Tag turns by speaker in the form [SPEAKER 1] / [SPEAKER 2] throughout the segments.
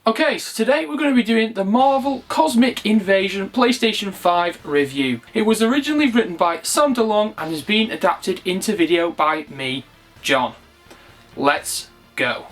[SPEAKER 1] Okay, so today we're going to be doing the Marvel Cosmic Invasion PlayStation 5 review. It was originally written by Sam DeLong and has been adapted into video by me, John. Let's go.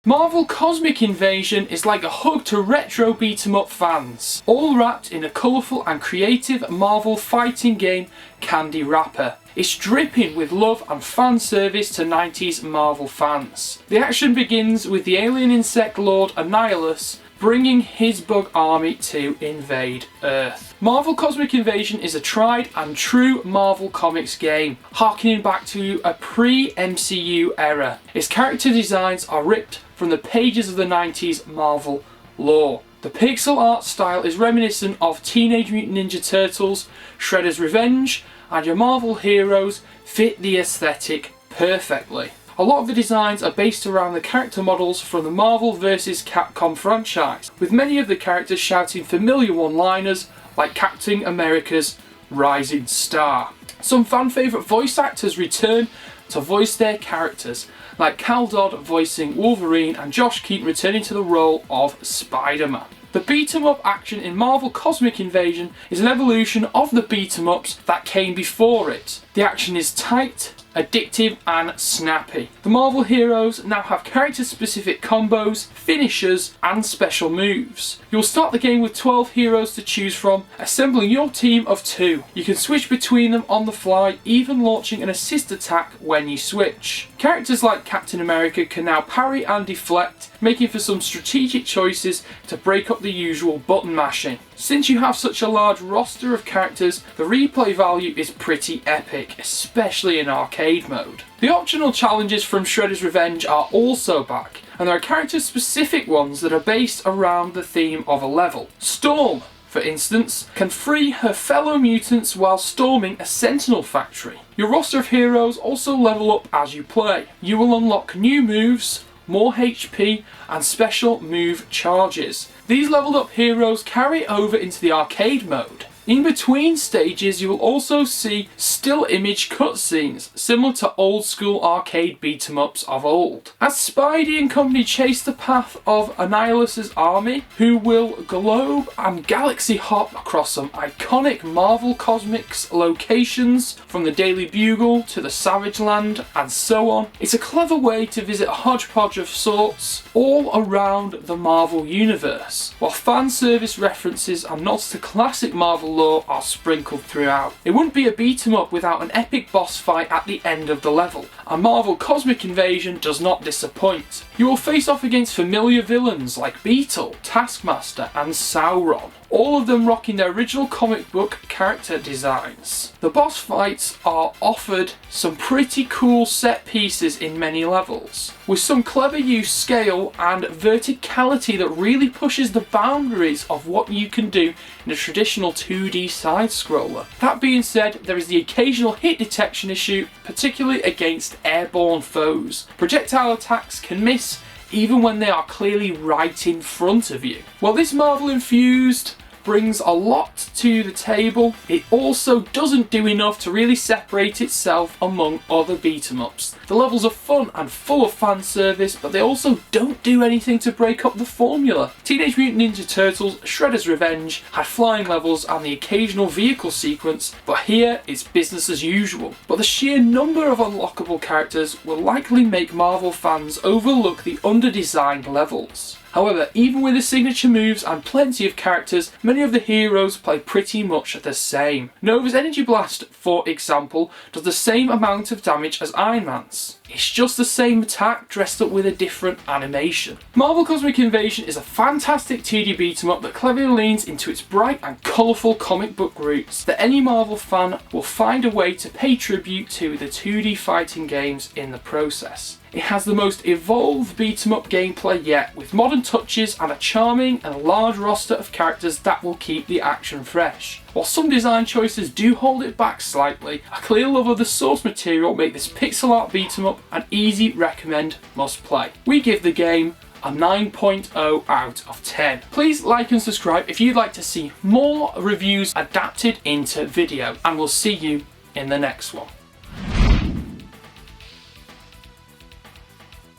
[SPEAKER 1] Marvel Cosmic Invasion is like a hug to retro beat-em-up fans, all wrapped in a colourful and creative Marvel fighting game candy wrapper. It's dripping with love and fan service to 90s Marvel fans. The action begins with the alien insect lord Annihilus bringing his bug army to invade Earth. Marvel Cosmic Invasion is a tried and true Marvel Comics game, harkening back to a pre-MCU era. Its character designs are ripped from the pages of the 90s Marvel lore. The pixel art style is reminiscent of Teenage Mutant Ninja Turtles, Shredder's Revenge, and your Marvel heroes fit the aesthetic perfectly. A lot of the designs are based around the character models from the Marvel vs. Capcom franchise, with many of the characters shouting familiar one-liners like Captain America's Rising Star. Some fan favourite voice actors return to voice their characters, like Cal Dodd voicing Wolverine and Josh Keaton returning to the role of Spider-Man. The beat-em-up action in Marvel Cosmic Invasion is an evolution of the beat-em-ups that came before it. The action is tight, addictive and snappy. The Marvel heroes now have character-specific combos, finishers and special moves. You'll start the game with 12 heroes to choose from, assembling your team of 2. You can switch between them on the fly, even launching an assist attack when you switch. Characters like Captain America can now parry and deflect, making for some strategic choices to break up the usual button mashing. Since you have such a large roster of characters, the replay value is pretty epic, especially in arcade mode. The optional challenges from Shredder's Revenge are also back, and there are character-specific ones that are based around the theme of a level. Storm, for instance, can free her fellow mutants while storming a Sentinel factory. Your roster of heroes also level up as you play. You will unlock new moves, more HP and special move charges. These leveled up heroes carry over into the arcade mode. In between stages you will also see still image cutscenes, similar to old school arcade beat-em-ups of old. As Spidey and company chase the path of Annihilus' army, who will globe and galaxy hop across some iconic Marvel Cosmics locations, from the Daily Bugle to the Savage Land and so on, it's a clever way to visit a hodgepodge of sorts all around the Marvel universe, while fan service references and nods to classic Marvel lore are sprinkled throughout. It wouldn't be a beat-em-up without an epic boss fight at the end of the level, and Marvel Cosmic Invasion does not disappoint. You will face off against familiar villains like Beetle, Taskmaster and Sauron, all of them rocking their original comic book character designs. The boss fights are offered some pretty cool set pieces in many levels, with some clever use scale and verticality that really pushes the boundaries of what you can do in a traditional 2D side-scroller. That being said, there is the occasional hit detection issue, particularly against airborne foes. Projectile attacks can miss even when they are clearly right in front of you. While this Marvel infused brings a lot to the table, it also doesn't do enough to really separate itself among other beat-em-ups. The levels are fun and full of fan service, but they also don't do anything to break up the formula. Teenage Mutant Ninja Turtles, Shredder's Revenge had flying levels and the occasional vehicle sequence, but here it's business as usual. But the sheer number of unlockable characters will likely make Marvel fans overlook the under-designed levels. However, even with the signature moves and plenty of characters, many of the heroes play pretty much the same. Nova's Energy Blast, for example, does the same amount of damage as Iron Man's. It's just the same attack dressed up with a different animation. Marvel Cosmic Invasion is a fantastic 2D beat-em-up that cleverly leans into its bright and colourful comic book roots, that any Marvel fan will find a way to pay tribute to the 2D fighting games in the process. It has the most evolved beat-em-up gameplay yet, with modern touches and a charming and large roster of characters that will keep the action fresh. While some design choices do hold it back slightly, a clear love of the source material make this pixel art beat-em-up an easy recommend must play. We give the game a 9.0 out of 10. Please like and subscribe if you'd like to see more reviews adapted into video, and we'll see you in the next one.